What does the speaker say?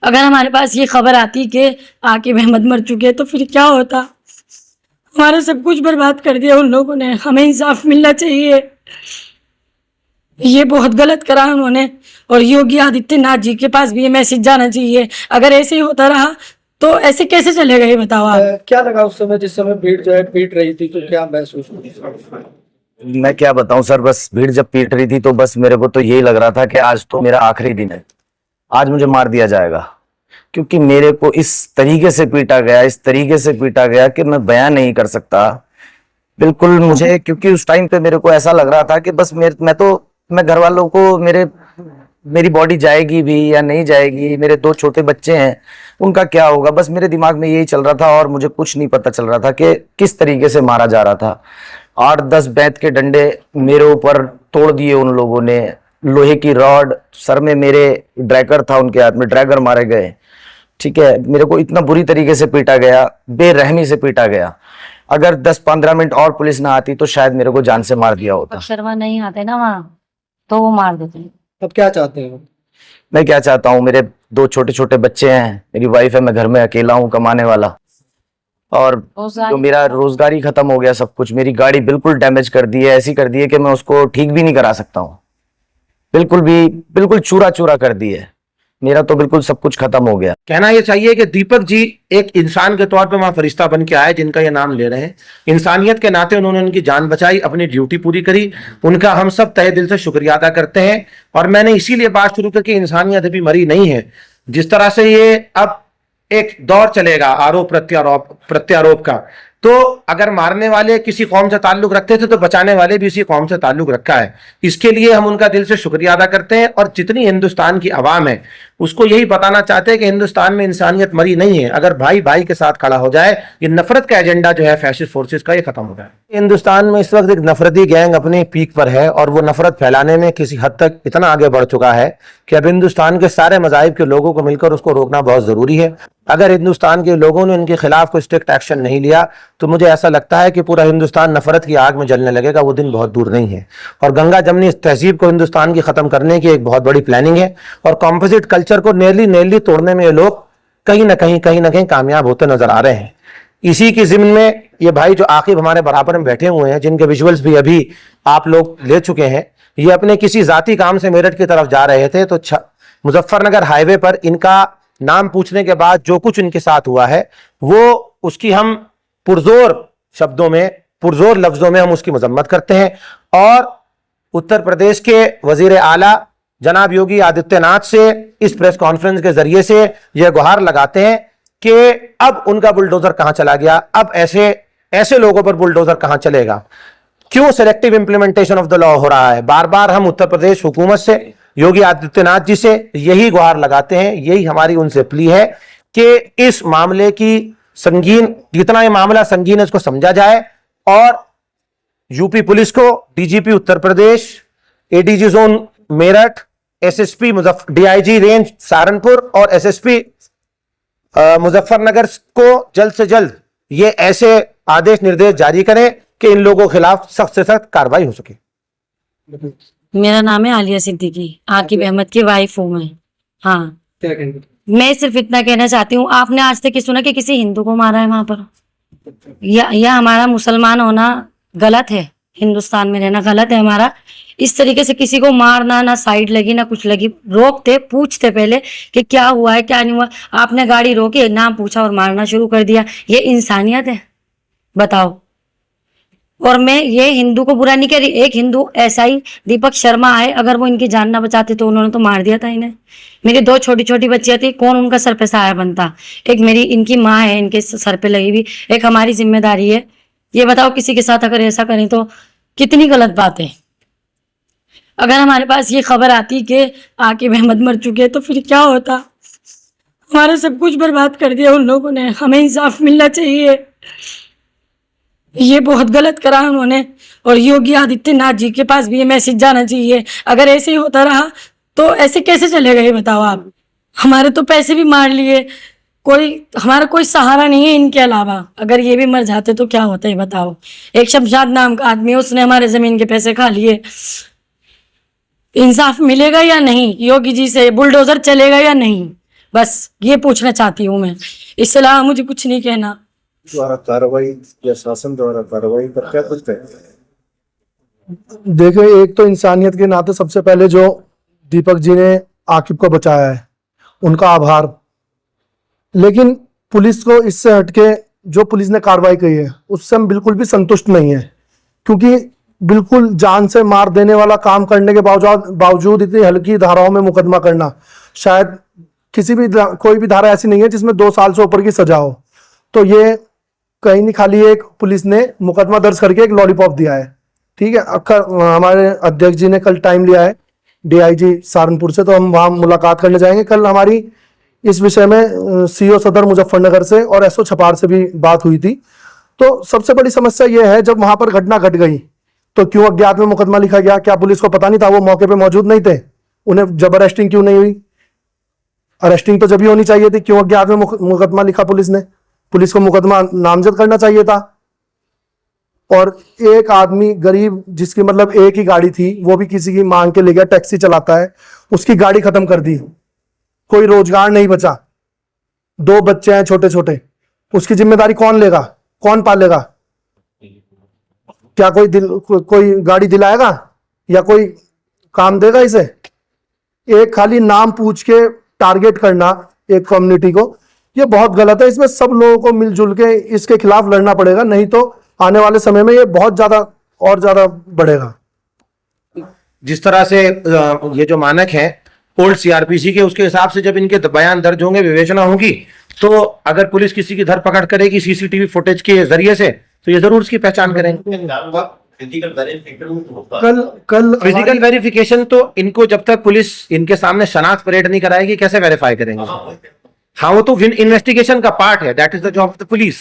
अगर हमारे पास ये खबर आती कि आकिब अहमद मर चुके तो फिर क्या होता। हमारा सब कुछ बर्बाद कर दिया उन लोगों ने। हमें इंसाफ मिलना चाहिए। ये बहुत गलत करा उन्होंने। और योगी आदित्यनाथ जी के पास भी ये मैसेज जाना चाहिए। अगर ऐसे ही होता रहा तो ऐसे कैसे चलेगा ये बताओ आप। क्या लगा उस समय जिस समय भीड़ जो है पीट रही थी, तो क्या महसूस हुआ? मैं क्या बताऊं सर, बस भीड़ जब पीट रही थी तो बस मेरे को तो यही लग रहा था कि आज तो मेरा आखिरी दिन है, आज मुझे मार दिया जाएगा। क्योंकि मेरे को इस तरीके से पीटा गया, इस तरीके से पीटा गया कि मैं बयान नहीं कर सकता बिल्कुल मुझे। क्योंकि उस टाइम पे मेरे को ऐसा लग रहा था कि बस मैं घर वालों को मेरी बॉडी जाएगी भी या नहीं जाएगी, मेरे 2 छोटे बच्चे हैं उनका क्या होगा, बस मेरे दिमाग में यही चल रहा था। और मुझे कुछ नहीं पता चल रहा था कि किस तरीके से मारा जा रहा था। 8-10 बैत के डंडे मेरे ऊपर तोड़ दिए उन लोगों ने, लोहे की रॉड सर में, मेरे ड्रैगर था उनके हाथ में, ड्रैगर मारे गए। ठीक है, मेरे को इतना बुरी तरीके से पीटा गया, बेरहमी से पीटा गया। अगर 10-15 मिनट और पुलिस ना आती तो शायद मेरे को जान से मार दिया होता। शर्मा नहीं आते ना वहाँ तो वो मार देते हैं। अब क्या चाहते हैं? मैं क्या चाहता हूँ, मेरे 2 छोटे छोटे बच्चे हैं, मेरी वाइफ है, मैं घर में अकेला हूँ कमाने वाला, और जो मेरा रोजगार ही खत्म हो गया, सब कुछ। मेरी गाड़ी बिल्कुल डैमेज कर दी है, ऐसी कर दी है कि मैं उसको ठीक भी नहीं करा सकता हूँ। बिल्कुल चूरा चूरा कर दी है। मेरा तो बिल्कुल सब कुछ खत्म हो गया। कहना यह चाहिए कि दीपक जी एक इंसान के तौर पर वहां फरिश्ता बन के आए, जिनका ये नाम ले रहे हैं। इंसानियत के नाते उन्होंने उनकी जान बचाई, अपनी ड्यूटी पूरी करी। उनका हम सब तहे दिल से शुक्रिया अदा करते हैं। और मैंने इसीलिए बात शुरू की कि इंसानियत अभी मरी नहीं है। जिस तरह से ये अब एक दौर चलेगा आरोप प्रत्यारोप का, तो अगर मारने वाले किसी कौम से ताल्लुक रखते थे तो बचाने वाले भी इसी कौम से ताल्लुक रखा है। इसके लिए हम उनका दिल से शुक्रिया अदा करते हैं। और जितनी हिंदुस्तान की आवाम है उसको यही बताना चाहते हैं कि हिंदुस्तान में इंसानियत मरी नहीं है। अगर भाई भाई के साथ खड़ा हो जाए, ये नफरत का एजेंडा जो है फैसिस्ट फोर्सेस का, ये खत्म हो जाए। हिंदुस्तान में इस वक्त एक नफरती गैंग अपने पीक पर है और वो नफरत फैलाने में किसी हद तक इतना आगे बढ़ चुका है कि अब हिंदुस्तान के सारे मज़ाहिब के लोगों को मिलकर उसको रोकना बहुत जरूरी है। अगर हिंदुस्तान के लोगों ने इनके खिलाफ कोई स्ट्रिक्ट एक्शन नहीं लिया तो मुझे ऐसा लगता है कि पूरा हिंदुस्तान नफरत की आग में जलने लगेगा। वो दिन बहुत दूर नहीं है। और गंगा जमनी तहजीब को हिंदुस्तान की खत्म करने की एक बहुत बड़ी प्लानिंग है। और कॉम्पोजिट कल्चर को नेरली तोड़ने में ये लोग कहीं ना कहीं कामयाब होते नजर आ रहे हैं। इसी की जिम्न में ये भाई जो आकिब हमारे बराबर में बैठे हुए हैं, जिनके विजुअल्स भी अभी आप लोग ले चुके हैं, ये अपने किसी जाती काम से मेरठ की तरफ जा रहे थे। तो मुजफ्फरनगर हाईवे पर इनका नाम पूछने के बाद जो कुछ इनके साथ हुआ है, वो उसकी हम पुरजोर शब्दों में, पुरजोर लफ्जों में हम उसकी मजम्मत करते हैं। और उत्तर प्रदेश के वजीर आला जनाब योगी आदित्यनाथ से इस प्रेस कॉन्फ्रेंस के जरिए से यह गुहार लगाते हैं कि अब उनका बुलडोजर कहां चला गया, अब ऐसे लोगों पर बुलडोजर कहां चलेगा। क्यों selective implementation of the law हो रहा है? बार बार हम उत्तर प्रदेश हुकूमत से, योगी आदित्यनाथ जी से यही गुहार लगाते हैं, यही हमारी उनसे प्ली है कि इस मामले की जितना ये मामला संगीन है उसको समझा जाए। और यूपी पुलिस को, DGP Uttar Pradesh, ADG zone Meerut, SSP DIG range Saharanpur और एसएसपी मुजफ्फरनगर को जल्द से जल्द ये ऐसे आदेश निर्देश जारी करें कि इन लोगों के खिलाफ सख्त से सख्त कार्रवाई हो सके। मेरा नाम है आलिया सिद्दीकी, आकिब अहमद की वाइफ हूँ मैं। हाँ, क्या कहेंगे? मैं सिर्फ इतना कहना चाहती हूँ, आपने आज तक सुना कि किसी हिंदू को मारा है वहां पर? या हमारा मुसलमान होना गलत है, हिंदुस्तान में रहना गलत है हमारा? इस तरीके से किसी को मारना, ना साइड लगी ना कुछ लगी। रोकते, पूछते पहले कि क्या हुआ है क्या नहीं हुआ। आपने गाड़ी रोकी, नाम पूछा और मारना शुरू कर दिया। ये इंसानियत है? बताओ। और मैं ये हिंदू को बुरा नहीं कह रही। एक हिंदू ऐसा ही दीपक शर्मा आए, अगर वो इनकी जान ना बचाते तो उन्होंने तो मार दिया था इन्हें। मेरी 2 छोटी छोटी बच्चियां थी, कौन उनका सर पे सहारा बनता? एक मेरी इनकी माँ है, इनके सर पे लगी हुई, एक हमारी जिम्मेदारी है। ये बताओ, किसी के साथ अगर ऐसा करें तो कितनी गलत बात है। अगर हमारे पास ये खबर आती कि आकिब अहमद मर चुके तो फिर क्या होता। हमारा सब कुछ बर्बाद कर दिया उन लोगों ने। हमें इंसाफ मिलना चाहिए। ये बहुत गलत करा उन्होंने। और योगी आदित्यनाथ जी के पास भी ये मैसेज जाना चाहिए। अगर ऐसे ही होता रहा तो ऐसे कैसे चलेगा ये बताओ आप। हमारे तो पैसे भी मार लिए, हमारा कोई सहारा नहीं है इनके अलावा। अगर ये भी मर जाते तो क्या होता है बताओ। एक शमशाद नाम का आदमी, उसने हमारे जमीन के पैसे खा लिए। इंसाफ मिलेगा या नहीं? योगी जी से बुलडोजर चलेगा या नहीं? बस ये पूछना चाहती हूँ मैं, इसके अलावा मुझे कुछ नहीं कहना। द्वारा कार्रवाई या शासन द्वारा कार्रवाई पर क्या कुछ कहेंगे? देखिए, एक तो इंसानियत के नाते सबसे पहले जो दीपक जी ने आकिब को बचाया है, उनका आभार। लेकिन पुलिस को इससे हटके जो पुलिस ने कार्रवाई की है उससे हम बिल्कुल भी संतुष्ट नहीं है, क्योंकि बिल्कुल जान से मार देने वाला काम करने के बावजूद इतनी हल्की धाराओं में मुकदमा करना, शायद किसी भी कोई भी धारा ऐसी नहीं है जिसमें 2 साल से ऊपर की सजा हो। तो ये कहीं नहीं, खाली एक पुलिस ने मुकदमा दर्ज करके एक लॉलीपॉप दिया है। ठीक है, हमारे अध्यक्ष जी ने कल टाइम लिया है डीआईजी सहारनपुर से, तो हम वहाँ मुलाकात करने जाएंगे। कल हमारी इस विषय में सीओ सदर मुजफ्फरनगर से और एसओ छपार से भी बात हुई थी। तो सबसे बड़ी समस्या यह है, जब वहां पर घटना घट गई तो क्यों अज्ञात में मुकदमा लिखा गया? क्या पुलिस को पता नहीं था? वो मौके पे मौजूद नहीं थे? उन्हें जब अरेस्टिंग क्यों नहीं हुई? अरेस्टिंग तो जब ही होनी चाहिए थी। क्यों अज्ञात में मुकदमा लिखा पुलिस ने? पुलिस को मुकदमा नामजद करना चाहिए था। और एक आदमी गरीब, जिसकी मतलब एक ही गाड़ी थी, वो भी किसी की मांग के ले गया, टैक्सी चलाता है, उसकी गाड़ी खत्म कर दी, कोई रोजगार नहीं बचा, 2 बच्चे हैं छोटे छोटे, उसकी जिम्मेदारी कौन लेगा? कौन पालेगा? क्या कोई गाड़ी दिलाएगा या कोई काम देगा इसे? एक खाली नाम पूछ के टारगेट करना एक कम्युनिटी को, ये बहुत गलत है। इसमें सब लोगों को मिलजुल के इसके खिलाफ लड़ना पड़ेगा, नहीं तो आने वाले समय में ये बहुत ज्यादा और ज्यादा बढ़ेगा। जिस तरह से ये जो मानक है ओल्ड सीआरपीसी के, उसके हिसाब से जब इनके बयान दर्ज होंगे, विवेचना होगी, तो अगर पुलिस किसी की धरपकड़ करेगी सीसीटीवी फुटेज के जरिए से, तो ये जरूर उसकी पहचान करेंगे। कल फिजिकल वेरिफिकेशन तो इनको जब तक पुलिस इनके सामने शनाख्त परेड नहीं कराएगी, कैसे वेरीफाई करेंगे? हाँ, वो तो इन्वेस्टिगेशन का पार्ट है, that is the job of the police.